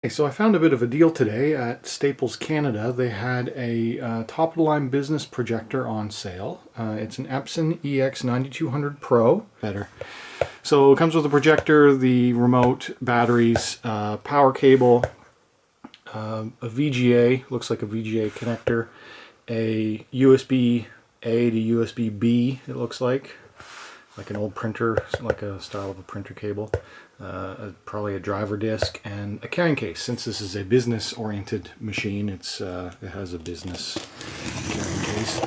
Okay, so I found a bit of a deal today at Staples Canada. They had a top-of-the-line business projector on sale. It's an Epson EX9200 Pro. Better. So it comes with a projector, the remote, batteries, power cable, a VGA, looks like a VGA connector, a USB-A to USB-B, it looks like an old printer, like a style of a printer cable, probably a driver disc, and a carrying case. Since this is a business-oriented machine, it has a business carrying case.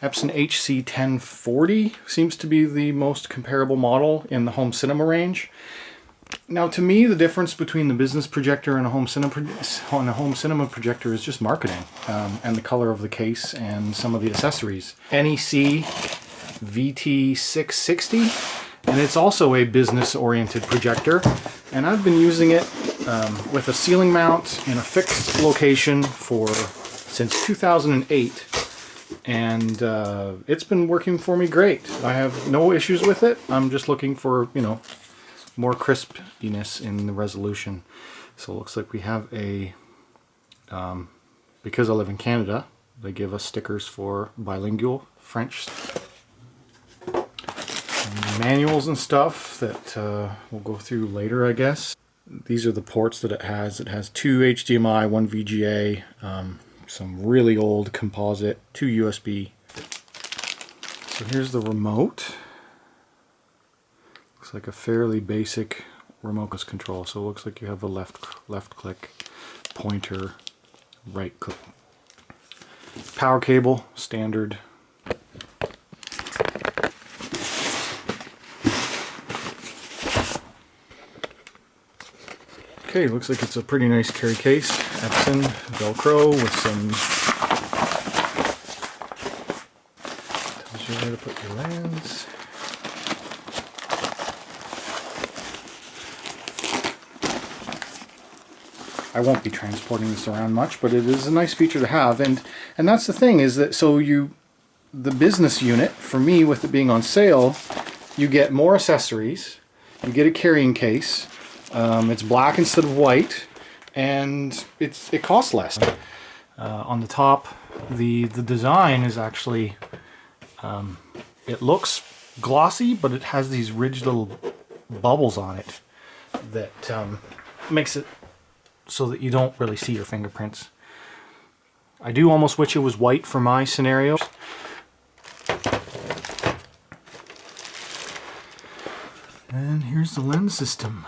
Epson HC1040 seems to be the most comparable model in the home cinema range. Now, to me, the difference between the business projector and a home cinema projector is just marketing, and the color of the case and some of the accessories. NEC VT660, and it's also a business-oriented projector, and I've been using it with a ceiling mount in a fixed location since 2008, and it's been working for me great. I have no issues with it. I'm just looking for, more crispiness in the resolution. So it looks like we have because I live in Canada, they give us stickers for bilingual French manuals and stuff that we'll go through later, I guess. These are the ports that it has. It has 2 HDMI, 1 VGA, some really old composite, 2 USB. So here's the remote. Looks like a fairly basic remote control. So it looks like you have a left click, pointer, right click. Power cable, standard. Okay, looks like it's a pretty nice carry case. Epson Velcro with some, tells you where to put your lens. I won't be transporting this around much, but it is a nice feature to have, and that's the thing, is that the business unit, for me, with it being on sale, you get more accessories, you get a carrying case. It's black instead of white, and it costs less. On the top, the design is actually, it looks glossy, but it has these ridged little bubbles on it that makes it so that you don't really see your fingerprints. I do almost wish it was white for my scenario. And here's the lens system.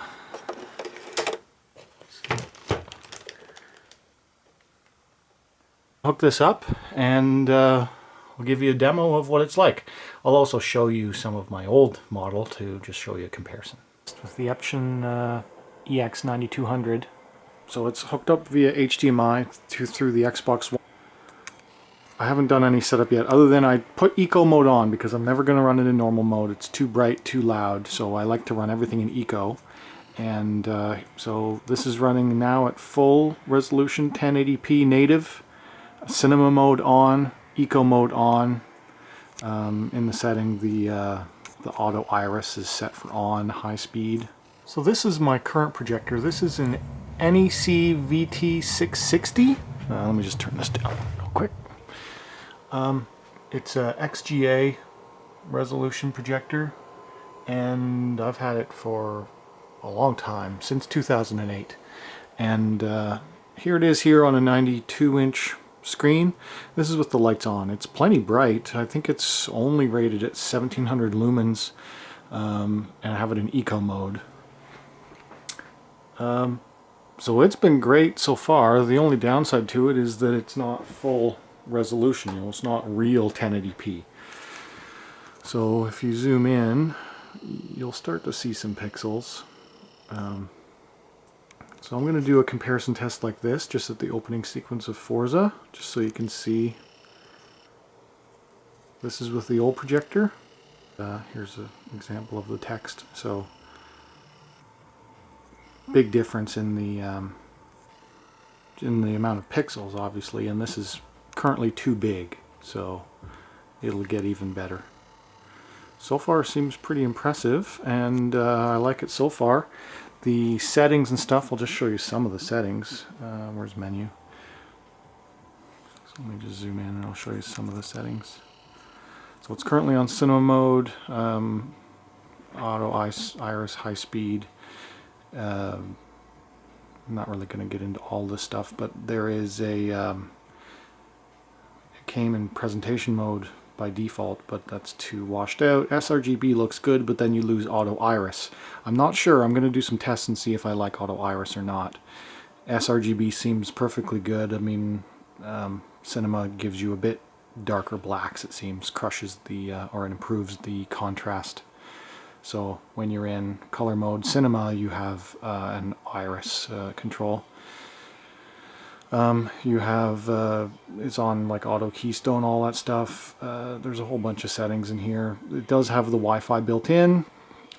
Hook this up, and we'll give you a demo of what it's like. I'll also show you some of my old model to just show you a comparison. With the Epson EX9200, so it's hooked up via HDMI through the Xbox One. I haven't done any setup yet, other than I put Eco mode on because I'm never going to run it in normal mode. It's too bright, too loud, so I like to run everything in Eco. And so this is running now at full resolution, 1080p native. Cinema mode on, Eco mode on. In the setting, the auto iris is set for on, high speed. So this is my current projector. This is an NEC VT660. Let me just turn this down real quick. It's a XGA resolution projector, and I've had it for a long time, since 2008. And here it is here on a 92-inch screen. This is with the lights on. It's plenty bright. I think it's only rated at 1700 lumens, and I have it in Eco mode. So it's been great so far. The only downside to it is that it's not full resolution. It's not real 1080p. So if you zoom in, you'll start to see some pixels. So I'm going to do a comparison test like this, just at the opening sequence of Forza, just so you can see. This is with the old projector. Here's an example of the text. So big difference in the amount of pixels, obviously, and this is currently too big, so it'll get even better. So far seems pretty impressive, and I like it so far. The settings and stuff, I'll just show you some of the settings. Where's menu? So let me just zoom in and I'll show you some of the settings. So it's currently on cinema mode, auto iris high speed. I'm not really going to get into all this stuff, but there is a it came in presentation mode by default, but that's too washed out. sRGB looks good, but then you lose auto iris. I'm not sure. I'm going to do some tests and see if I like auto iris or not. sRGB seems perfectly good. I mean, cinema gives you a bit darker blacks, it seems, crushes the or it improves the contrast. So when you're in color mode cinema, you have an iris control. You have, it's on like auto keystone, all that stuff. There's a whole bunch of settings in here. It does have the Wi-Fi built in.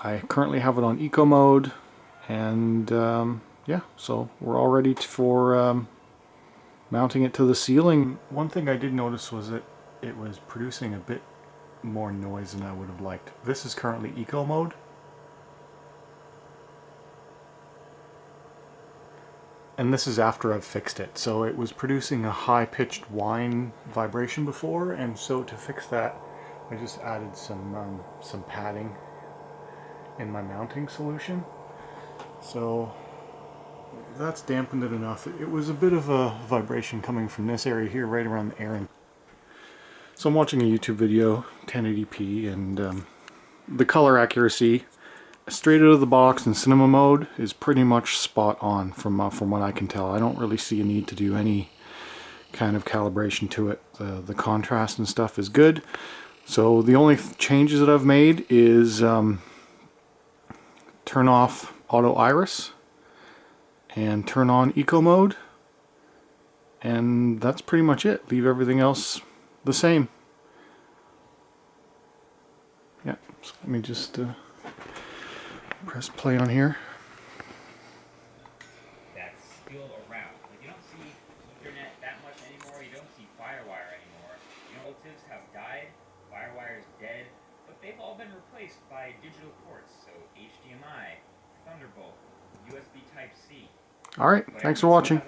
I currently have it on eco mode, and yeah, so we're all ready for mounting it to the ceiling. One thing I did notice was that it was producing a bit more noise than I would have liked. This is currently eco mode. And this is after I've fixed it. So it was producing a high-pitched whine vibration before, and so to fix that, I just added some padding in my mounting solution. So that's dampened it enough. It was a bit of a vibration coming from this area here, right around the airing. So I'm watching a YouTube video, 1080p, and the color accuracy straight out of the box in cinema mode is pretty much spot on from what I can tell. I don't really see a need to do any kind of calibration to it. The contrast and stuff is good. So the only changes that I've made is turn off auto iris and turn on eco mode, and that's pretty much it. Leave everything else the same. Yeah, so let me just press play on here. That's still around. Like, you don't see Ethernet that much anymore. You don't see FireWire anymore. You know, voltages have died. FireWire is dead. But they've all been replaced by digital ports. So HDMI, Thunderbolt, USB Type-C. All right, thanks for watching.